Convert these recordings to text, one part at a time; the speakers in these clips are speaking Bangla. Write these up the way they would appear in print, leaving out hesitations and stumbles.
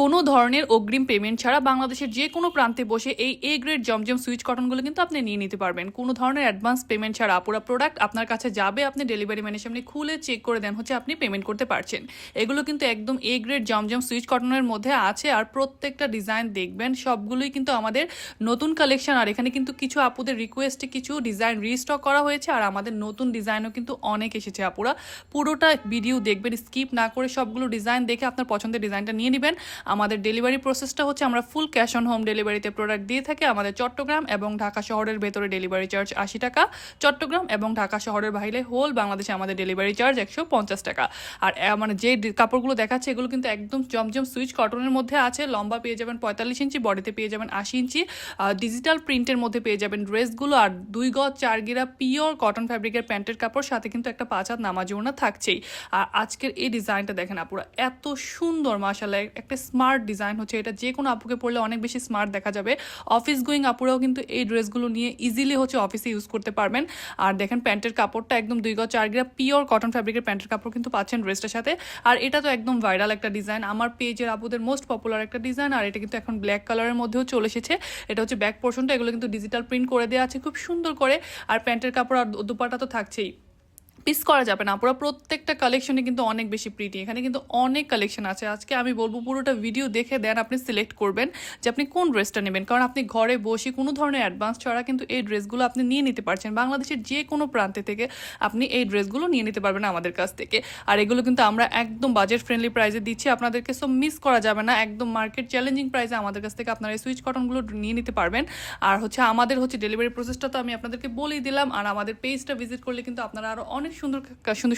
কোনো ধরনের অগ্রিম পেমেন্ট ছাড়া বাংলাদেশের যে কোনো প্রান্তে বসে এই এ গ্রেড জমজম সুইচ কটনগুলো কিন্তু আপনি নিয়ে নিতে পারবেন। কোনো ধরনের অ্যাডভান্স পেমেন্ট ছাড়া পুরো প্রোডাক্ট আপনার কাছে যাবে, আপনি ডেলিভারি ম্যানের সামনে খুলে চেক করে দেন আপনি পেমেন্ট করতে পারছেন। এগুলো কিন্তু একদম এ গ্রেড জমজম সুইচ কটনের মধ্যে আছে, আর প্রত্যেকটা ডিজাইন দেখবেন সবগুলোই কিন্তু আমাদের নতুন কালেকশন। আর এখানে কিন্তু কিছু আপুদের রিকোয়েস্টে কিছু ডিজাইন রিস্টক করা হয়েছে, আর আমাদের নতুন ডিজাইনও কিন্তু অনেক এসেছে। আপুরা পুরোটা ভিডিও দেখবেন, স্কিপ না করে সবগুলো ডিজাইন দেখে আপনার পছন্দের ডিজাইনটা নিয়ে নেবেন। আমাদের ডেলিভারি প্রসেসটা হচ্ছে আমরা ফুল ক্যাশ অন হোম ডেলিভারিতে প্রোডাক্ট দিয়ে থাকি। আমাদের চট্টগ্রাম এবং ঢাকা শহরের ভেতরে ডেলিভারি চার্জ 80 টাকা, চট্টগ্রাম এবং ঢাকা শহরের বাইরে হোল বাংলাদেশে আমাদের ডেলিভারি চার্জ 150 টাকা। আর মানে যে কাপড়গুলো দেখাচ্ছে এগুলো কিন্তু একদম জমজম সুইচ কটনের মধ্যে আছে। লম্বা পেয়ে যাবেন 45 ইঞ্চি, বডিতে পেয়ে যাবেন 80 ইঞ্চি, ডিজিটাল প্রিন্টের মধ্যে পেয়ে যাবেন ড্রেসগুলো। আর 2 গজ 4 গিরা পিওর কটন ফ্যাব্রিকের প্যান্টের কাপড়, সাথে কিন্তু একটা 5 হাত নামাজ ওড়না থাকছেই। আর আজকের এই ডিজাইনটা দেখেন আপুরা, এত সুন্দর মাশাআল্লাহ, একটা স্মার্ট ডিজাইন হচ্ছে এটা। যে কোনো আপুকে পরলে অনেক বেশি স্মার্ট দেখা যাবে। অফিস গোয়িং আপুরাও কিন্তু এই ড্রেসগুলো নিয়ে ইজিলি অফিসে ইউজ করতে পারবেন। আর দেখেন প্যান্টের কাপড়টা একদম 2 গজ 4 গিরা পিওর কটন ফ্যাব্রিকের প্যান্টের কাপড় কিন্তু পাচ্ছেন ড্রেসটার সাথে। আর এটা তো একদম ভাইরাল একটা ডিজাইন, আমার পেজের আপুদের মোস্ট পপুলার একটা ডিজাইন। আর এটা কিন্তু এখন ব্ল্যাক কালারের মধ্যেও চলে এসেছে। এটা হচ্ছে ব্যাক পোর্শনটা, এগুলো কিন্তু ডিজিটাল প্রিন্ট করে দেওয়া আছে খুব সুন্দর করে। আর প্যান্টের কাপড় আর দুপাট্টা তো থাকছেই, মিস করা যাবে না। পুরো প্রত্যেকটা কালেকশনে কিন্তু অনেক বেশি প্রিটি। এখানে কিন্তু অনেক কালেকশন আছে। আজকে আমি বলবো পুরোটা ভিডিও দেখে দেন আপনি সিলেক্ট করবেন যে আপনি কোন ড্রেসটা নেবেন, কারণ আপনি ঘরে বসে কোনো ধরনের অ্যাডভান্স ছাড়া কিন্তু এই ড্রেসগুলো আপনি নিয়ে নিতে পারছেন। বাংলাদেশের যে কোনো প্রান্তে থেকে আপনি এই ড্রেসগুলো নিয়ে নিতে পারবেন আমাদের কাছ থেকে। আর এগুলো কিন্তু আমরা একদম বাজেট ফ্রেন্ডলি প্রাইসে দিচ্ছি আপনাদেরকে, সো মিস করা যাবে না। একদম মার্কেট চ্যালেঞ্জিং প্রাইসে আমাদের কাছ থেকে আপনারা এই সুইচ কটনগুলো নিয়ে নিতে পারবেন। আর আমাদের ডেলিভারি প্রসেসটা তো আমি আপনাদেরকে বলেই দিলাম। আর আমাদের পেজটা ভিজিট করলে কিন্তু আপনারা আরও অনেক সুন্দর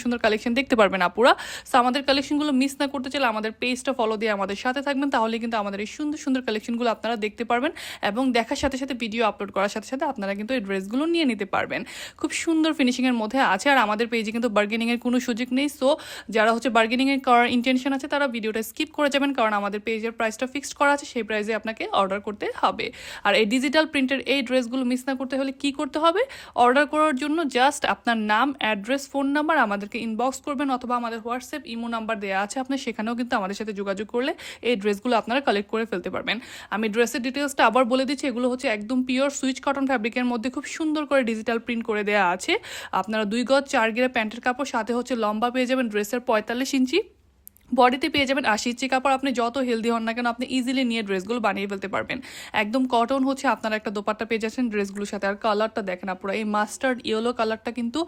সুন্দর কালেকশন দেখতে পারবেন আপুরা। সো আমাদের কালেকশনগুলো মিস না করতে চাইলে আমাদের পেজটা ফলো দিয়ে আমাদের সাথে থাকবেন, তাহলে কিন্তু আমাদের এই সুন্দর সুন্দর কালেকশনগুলো আপনারা দেখতে পারবেন। এবং দেখার সাথে সাথে ভিডিও আপলোড করার সাথে সাথে আপনারা কিন্তু এই ড্রেসগুলো নিয়ে নিতে পারবেন। খুব সুন্দর ফিনিশিংয়ের মধ্যে আছে। আর আমাদের পেজে কিন্তু বার্গেনিংয়ের কোনো সুযোগ নেই। সো যারা বার্গেনিংয়ের করার ইন্টেনশন আছে তারা ভিডিওটা স্কিপ করে যাবেন, কারণ আমাদের পেজের প্রাইসটা ফিক্সড করা আছে, সেই প্রাইসে আপনাকে অর্ডার করতে হবে। আর এই ডিজিটাল প্রিন্টের এই ড্রেসগুলো মিস না করতে হলে কি করতে হবে, অর্ডার করার জন্য জাস্ট আপনার নাম, অ্যাড্রেস, ফোন নাম্বার আমাদেরকে ইনবক্স করবেন, অথবা আমাদের হোয়াটসঅ্যাপ ইমো নাম্বার দেওয়া আছে, আপনি সেখানেও কিন্তু আমাদের সাথে যোগাযোগ করলে এই ড্রেসগুলো আপনারা কালেক্ট করে ফেলতে পারবেন। আমি ড্রেসের ডিটেলসটা আবার বলে দিচ্ছি। এগুলো হচ্ছে একদম পিওর সুইচ কটন ফ্যাব্রিকের মধ্যে খুব সুন্দর করে ডিজিটাল প্রিন্ট করে দেওয়া আছে। আপনারা 2 গজ 4 গিরা প্যান্টের কাপড়, সাথে লম্বা পেয়ে যাবেন ড্রেসের 45 ইঞ্চি, বডিতে পেয়ে যাবেন 80 ইঞ্চি কাপড়। আপনি যত হেলদি হন না কেন আপনি ইজিলি নিয়ে ড্রেসগুলো বানিয়ে ফেলতে পারবেন। একদম কটন আপনারা একটা দোপাট্টা পেয়ে যাচ্ছেন ড্রেসগুলোর সাথে। আর কালারটা দেখেন আপুরা, এই মাস্টার্ড ইয়েলো কালারটা কিন্তু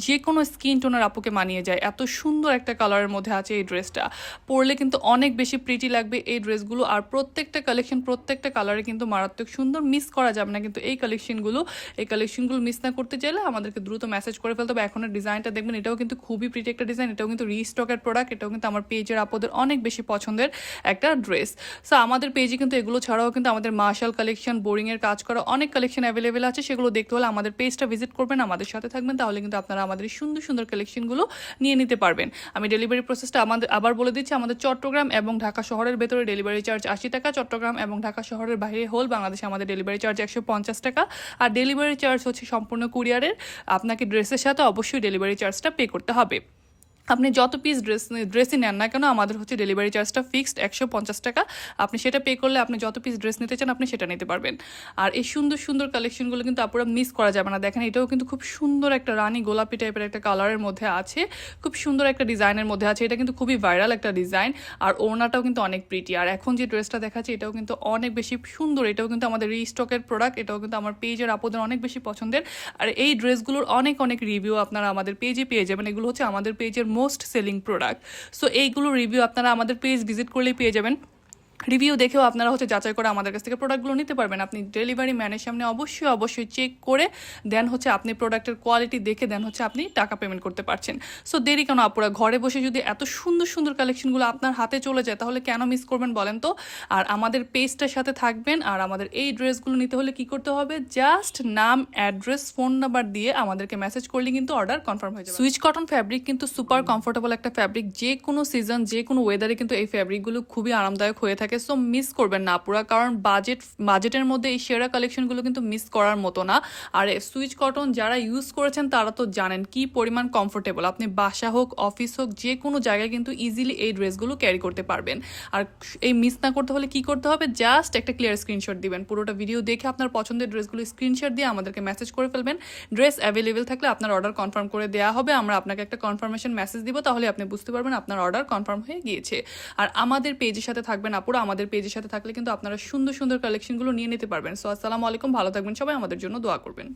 যে কোনো স্কিন টোনের আপুকে মানিয়ে যায়। এত সুন্দর একটা কালারের মধ্যে আছে এই ড্রেসটা, পরলে কিন্তু অনেক বেশি প্রিটি লাগবে এই ড্রেসগুলো। আর প্রত্যেকটা কালেকশন প্রত্যেকটা কালারে কিন্তু মারাত্মক সুন্দর, মিস করা যাবে না কিন্তু এই কালেকশনগুলো মিস না করতে চাইলে আমাদেরকে দ্রুত মেসেজ করে ফেলতে হবে। এখনের ডিজাইনটা দেখবেন, এটাও কিন্তু খুবই প্রিটি একটা ডিজাইন। এটাও কিন্তু রিস্টকের প্রোডাক্ট, এটাও কিন্তু আমার পেজ আপুদের অনেক বেশি পছন্দের একটা ড্রেস। সো আমাদের পেজে কিন্তু এগুলো ছাড়াও কিন্তু আমাদের মার্শাল কালেকশন, বোরিং এর কাজ করা অনেক কালেকশন অ্যাভেলেবেল আছে। সেগুলো দেখতে হলে আমাদের পেজটা ভিজিট করবেন, আমাদের সাথে থাকবেন, তাহলে কিন্তু আপনারা আমাদের সুন্দর সুন্দর কালেকশনগুলো নিয়ে নিতে পারবেন। আমি ডেলিভারি প্রসেসটা আবার বলে দিচ্ছি। আমাদের চট্টগ্রাম এবং ঢাকা শহরের ভেতরে ডেলিভারি চার্জ 80 টাকা, চট্টগ্রাম এবং ঢাকা শহরের বাইরে হোল বাংলাদেশে আমাদের ডেলিভারি চার্জ 150 টাকা। আর ডেলিভারি চার্জ সম্পূর্ণ কুরিয়ারের। আপনাকে ড্রেসের সাথে অবশ্যই ডেলিভারি চার্জটা পে করতে হবে। আপনি যত পিস ড্রেসই নেন না কেন আমাদের ডেলিভারি চার্জটা ফিক্সড 150 টাকা। আপনি সেটা পে করলে আপনি যত পিস ড্রেস নিতে চান আপনি সেটা নিতে পারবেন। আর এই সুন্দর সুন্দর কালেকশনগুলো কিন্তু আপনারা মিস করা যাবে না। দেখেন এটাও কিন্তু খুব সুন্দর একটা রানী গোলাপি টাইপের একটা কালারের মধ্যে আছে, খুব সুন্দর একটা ডিজাইনের মধ্যে আছে। এটা কিন্তু খুবই ভাইরাল একটা ডিজাইন। আর ওড়নাটাও কিন্তু অনেক প্রিটি। আর এখন যে ড্রেসটা দেখাচ্ছে এটাও কিন্তু অনেক বেশি সুন্দর। এটাও কিন্তু আমাদের রিস্টকের প্রোডাক্ট, এটাও কিন্তু আমার পেজের আপুদের অনেক বেশি পছন্দের। আর এই ড্রেসগুলোর অনেক অনেক রিভিউ আপনারা আমাদের পেজে পেয়ে যাবেন। এগুলো আমাদের পেজের মোস্ট সেলিং প্রোডাক্ট। সো এইগুলো রিভিউ আপনারা আমাদের পেজ ভিজিট করলেই পেয়ে যাবেন। রিভিউ দেখেও আপনারা যাচাই করে আমাদের কাছ থেকে প্রোডাক্টগুলো নিতে পারবেন। আপনি ডেলিভারি ম্যানের সামনে অবশ্যই চেক করে দেন আপনি প্রোডাক্টের কোয়ালিটি দেখে দেন আপনি টাকা পেমেন্ট করতে পারছেন। সো দেরি কেন আপুরা, ঘরে বসে যদি এত সুন্দর সুন্দর কালেকশনগুলো আপনার হাতে চলে যায় তাহলে কেন মিস করবেন বলেন তো। আর আমাদের পেজটার সাথে থাকবেন। আর আমাদের এই ড্রেসগুলো নিতে হলে কি করতে হবে, জাস্ট নাম, অ্যাড্রেস, ফোন নাম্বার দিয়ে আমাদেরকে মেসেজ করলে কিন্তু অর্ডার কনফার্ম হয়ে যাবে। সুইচ কটন ফ্যাব্রিক কিন্তু সুপার কমফোর্টেবল একটা ফ্যাব্রিক। যে কোনো সিজন, যে কোনো ওয়েদারে কিন্তু এই ফ্যাব্রিকগুলো খুবই আরামদায়ক হয়ে থাকে। থাকে। সো মিস করবেন না আপুরা, কারণ বাজেটের মধ্যে এই সেরা কালেকশনগুলো কিন্তু মিস করার মতো না। আর সুইচ কটন যারা ইউজ করেছেন তারা তো জানেন কি পরিমাণ কমফোর্টেবল। আপনি বাসা হোক, অফিস হোক, যে কোনো জায়গায় কিন্তু ইজিলি এই ড্রেসগুলো ক্যারি করতে পারবেন। আর এই মিস না করতে হলে কি করতে হবে, জাস্ট একটা ক্লিয়ার স্ক্রিনশট দিবেন। পুরোটা ভিডিও দেখে আপনার পছন্দের ড্রেসগুলো স্ক্রিনশট দিয়ে আমাদেরকে মেসেজ করে ফেলবেন। ড্রেস অ্যাভেলেবেল থাকলে আপনার অর্ডার কনফার্ম করে দেওয়া হবে। আমরা আপনাকে একটা কনফার্মেশন মেসেজ দিব, তাহলে আপনি বুঝতে পারবেন আপনার অর্ডার কনফার্ম হয়ে গিয়েছে। আর আমাদের পেজের সাথে থাকবেন আপুরা, আমাদের পেজের সাথে থাকলে কিন্তু আপনারা সুন্দর সুন্দর কালেকশনগুলো নিয়ে নিতে পারবেন। সো আসসালামু আলাইকুম, ভালো থাকবেন সবাই, আমাদের জন্য দোয়া করবেন।